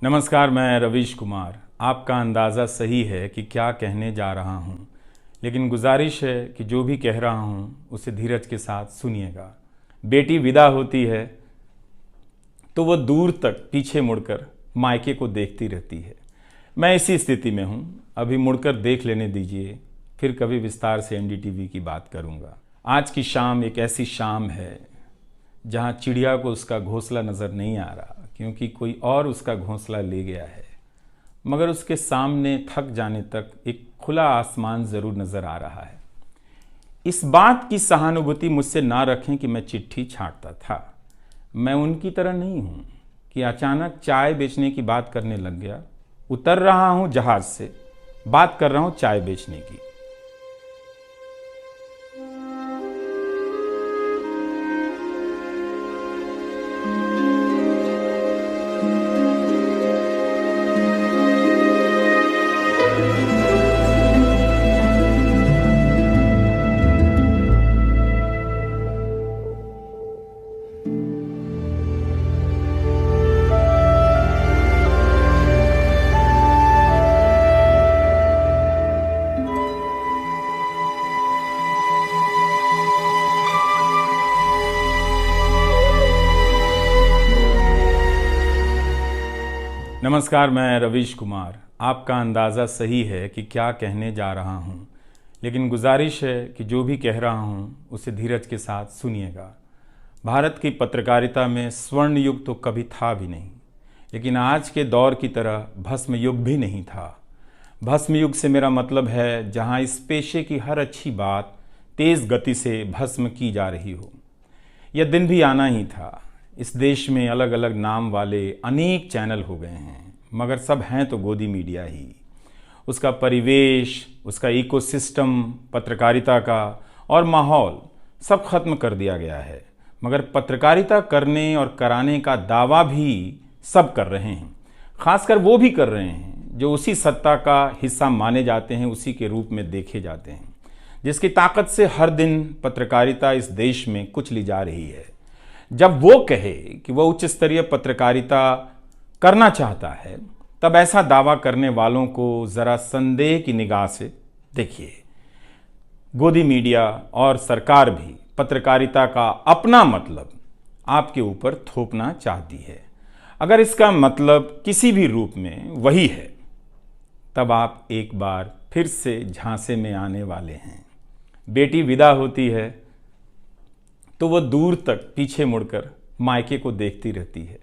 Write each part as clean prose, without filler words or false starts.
नमस्कार, मैं रवीश कुमार। आपका अंदाज़ा सही है कि क्या कहने जा रहा हूँ, लेकिन गुजारिश है कि जो भी कह रहा हूँ उसे धीरज के साथ सुनिएगा। बेटी विदा होती है तो वो दूर तक पीछे मुड़कर मायके को देखती रहती है। मैं इसी स्थिति में हूँ। अभी मुड़कर देख लेने दीजिए, फिर कभी विस्तार से एनडीटीवी की बात करूँगा। आज की शाम एक ऐसी शाम है जहाँ चिड़िया को उसका घोंसला नज़र नहीं आ रहा, क्योंकि कोई और उसका घोंसला ले गया है। मगर उसके सामने थक जाने तक एक खुला आसमान ज़रूर नज़र आ रहा है। इस बात की सहानुभूति मुझसे ना रखें कि मैं चिट्ठी छांटता था। मैं उनकी तरह नहीं हूँ कि अचानक चाय बेचने की बात करने लग गया। उतर रहा हूँ जहाज़ से, बात कर रहा हूँ चाय बेचने की। नमस्कार, मैं रवीश कुमार। आपका अंदाज़ा सही है कि क्या कहने जा रहा हूँ, लेकिन गुजारिश है कि जो भी कह रहा हूँ उसे धीरज के साथ सुनिएगा। भारत की पत्रकारिता में स्वर्ण युग तो कभी था भी नहीं, लेकिन आज के दौर की तरह भस्म युग भी नहीं था। भस्म युग से मेरा मतलब है जहाँ इस पेशे की हर अच्छी बात तेज़ गति से भस्म की जा रही हो। यह दिन भी आना ही था। इस देश में अलग अलग नाम वाले अनेक चैनल हो गए हैं, मगर सब हैं तो गोदी मीडिया ही। उसका परिवेश, उसका इकोसिस्टम, पत्रकारिता का और माहौल सब खत्म कर दिया गया है। मगर पत्रकारिता करने और कराने का दावा भी सब कर रहे हैं। खासकर वो भी कर रहे हैं जो उसी सत्ता का हिस्सा माने जाते हैं, उसी के रूप में देखे जाते हैं, जिसकी ताकत से हर दिन पत्रकारिता इस देश में कुचली जा रही है। जब वो कहे कि वह उच्च स्तरीय पत्रकारिता करना चाहता है, तब ऐसा दावा करने वालों को ज़रा संदेह की निगाह से देखिए। गोदी मीडिया और सरकार भी पत्रकारिता का अपना मतलब आपके ऊपर थोपना चाहती है। अगर इसका मतलब किसी भी रूप में वही है, तब आप एक बार फिर से झांसे में आने वाले हैं। बेटी विदा होती है तो वह दूर तक पीछे मुड़कर मायके को देखती रहती है।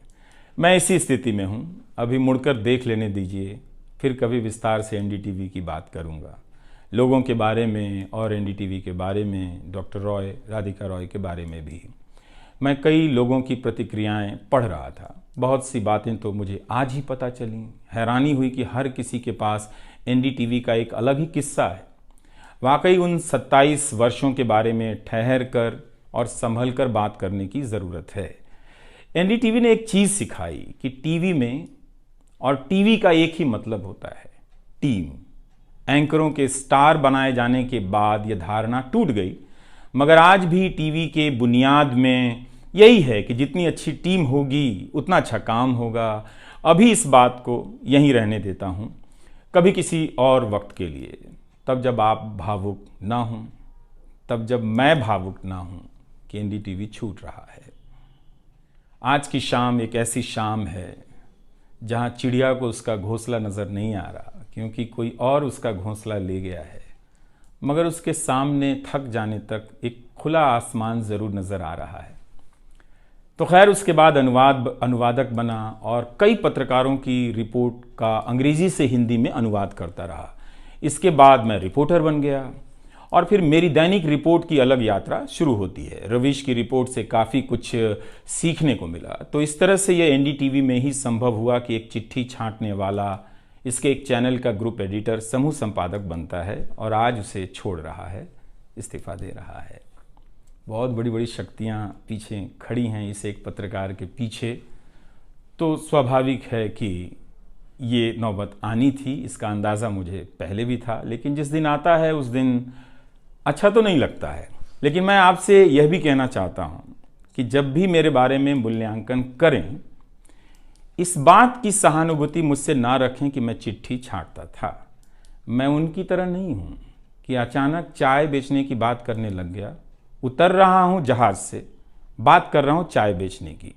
मैं इसी स्थिति में हूँ। अभी मुड़कर देख लेने दीजिए, फिर कभी विस्तार से एनडीटीवी की बात करूँगा। लोगों के बारे में और एनडीटीवी के बारे में, डॉक्टर रॉय, राधिका रॉय के बारे में भी। मैं कई लोगों की प्रतिक्रियाएं पढ़ रहा था। बहुत सी बातें तो मुझे आज ही पता चली। हैरानी हुई कि हर किसी के पास एनडीटीवी का एक अलग ही किस्सा है। वाकई उन 27 वर्षों के बारे में ठहर कर और संभल कर बात करने की ज़रूरत है। एनडीटीवी ने एक चीज़ सिखाई कि टीवी में और टीवी का एक ही मतलब होता है, टीम। एंकरों के स्टार बनाए जाने के बाद यह धारणा टूट गई, मगर आज भी टीवी के बुनियाद में यही है कि जितनी अच्छी टीम होगी उतना अच्छा काम होगा। अभी इस बात को यहीं रहने देता हूँ, कभी किसी और वक्त के लिए, तब जब आप भावुक ना हों, तब जब मैं भावुक ना हूँ कि एनडीटीवी छूट रहा है। आज की शाम एक ऐसी शाम है जहाँ चिड़िया को उसका घोंसला नज़र नहीं आ रहा, क्योंकि कोई और उसका घोंसला ले गया है। मगर उसके सामने थक जाने तक एक खुला आसमान ज़रूर नज़र आ रहा है। तो खैर, उसके बाद अनुवादक बना और कई पत्रकारों की रिपोर्ट का अंग्रेज़ी से हिंदी में अनुवाद करता रहा। इसके बाद मैं रिपोर्टर बन गया और फिर मेरी दैनिक रिपोर्ट की अलग यात्रा शुरू होती है। रवीश की रिपोर्ट से काफ़ी कुछ सीखने को मिला। तो इस तरह से ये एनडीटीवी में ही संभव हुआ कि एक चिट्ठी छांटने वाला इसके एक चैनल का ग्रुप एडिटर, समूह संपादक बनता है और आज उसे छोड़ रहा है, इस्तीफ़ा दे रहा है। बहुत बड़ी बड़ी शक्तियाँ पीछे खड़ी हैं इस एक पत्रकार के पीछे। तो स्वाभाविक है कि ये नौबत आनी थी। इसका अंदाज़ा मुझे पहले भी था, लेकिन जिस दिन आता है उस दिन अच्छा तो नहीं लगता है। लेकिन मैं आपसे यह भी कहना चाहता हूँ कि जब भी मेरे बारे में मूल्यांकन करें, इस बात की सहानुभूति मुझसे ना रखें कि मैं चिट्ठी छांटता था। मैं उनकी तरह नहीं हूं कि अचानक चाय बेचने की बात करने लग गया। उतर रहा हूं जहाज से, बात कर रहा हूं चाय बेचने की।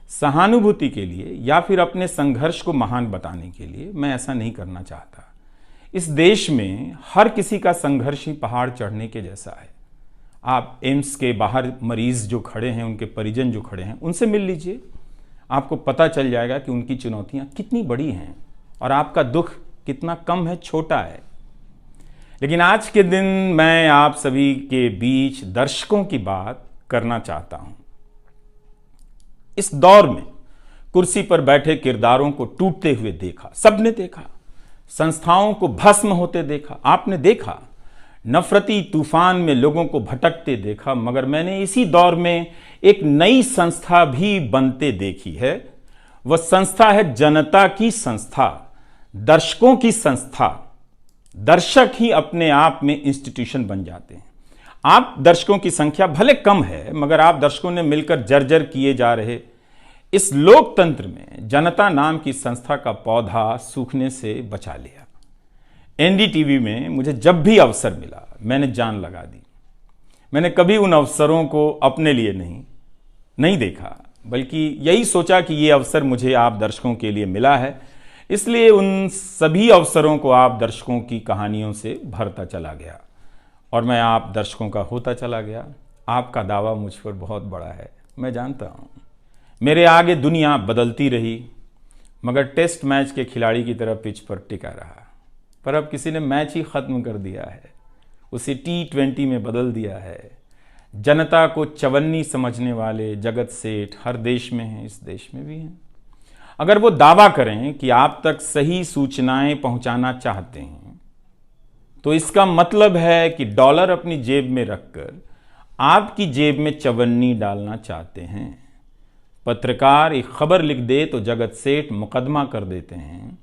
सहानुभूति के लिए या फिर अपने संघर्ष को महान बताने के लिए मैं ऐसा नहीं करना चाहता। इस देश में हर किसी का संघर्ष ही पहाड़ चढ़ने के जैसा है। आप एम्स के बाहर मरीज जो खड़े हैं, उनके परिजन जो खड़े हैं, उनसे मिल लीजिए। आपको पता चल जाएगा कि उनकी चुनौतियां कितनी बड़ी हैं और आपका दुख कितना कम है, छोटा है। लेकिन आज के दिन मैं आप सभी के बीच दर्शकों की बात करना चाहता हूं। इस दौर में कुर्सी पर बैठे किरदारों को टूटते हुए देखा, सबने देखा। संस्थाओं को भस्म होते देखा, आपने देखा। नफरती तूफान में लोगों को भटकते देखा। मगर मैंने इसी दौर में एक नई संस्था भी बनते देखी है। वह संस्था है जनता की संस्था, दर्शकों की संस्था। दर्शक ही अपने आप में इंस्टीट्यूशन बन जाते हैं। आप दर्शकों की संख्या भले कम है, मगर आप दर्शकों ने मिलकर जर्जर किए जा रहे इस लोकतंत्र में जनता नाम की संस्था का पौधा सूखने से बचा लिया। एनडीटीवी में मुझे जब भी अवसर मिला, मैंने जान लगा दी। मैंने कभी उन अवसरों को अपने लिए नहीं देखा, बल्कि यही सोचा कि ये अवसर मुझे आप दर्शकों के लिए मिला है, इसलिए उन सभी अवसरों को आप दर्शकों की कहानियों से भरता चला गया और मैं आप दर्शकों का होता चला गया। आपका दावा मुझ पर बहुत बड़ा है, मैं जानता हूँ। मेरे आगे दुनिया बदलती रही, मगर टेस्ट मैच के खिलाड़ी की तरह पिच पर टिका रहा। पर अब किसी ने मैच ही खत्म कर दिया है, उसे T20 में बदल दिया है। जनता को चवन्नी समझने वाले जगत सेठ हर देश में हैं, इस देश में भी हैं। अगर वो दावा करें कि आप तक सही सूचनाएं पहुंचाना चाहते हैं, तो इसका मतलब है कि डॉलर अपनी जेब में रखकर आपकी जेब में चवन्नी डालना चाहते हैं। पत्रकार एक खबर लिख दे तो जगत सेठ मुकदमा कर देते हैं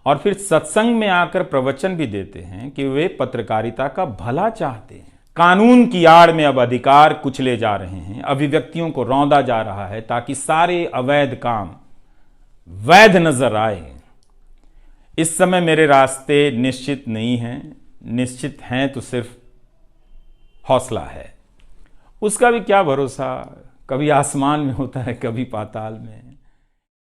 और फिर सत्संग में आकर प्रवचन भी देते हैं कि वे पत्रकारिता का भला चाहते हैं। कानून की आड़ में अब अधिकार कुचले जा रहे हैं, अभिव्यक्तियों को रौंदा जा रहा है ताकि सारे अवैध काम वैध नजर आए। इस समय मेरे रास्ते निश्चित नहीं हैं, निश्चित हैं तो सिर्फ हौसला है। उसका भी क्या भरोसा, कभी आसमान में होता है, कभी पाताल में।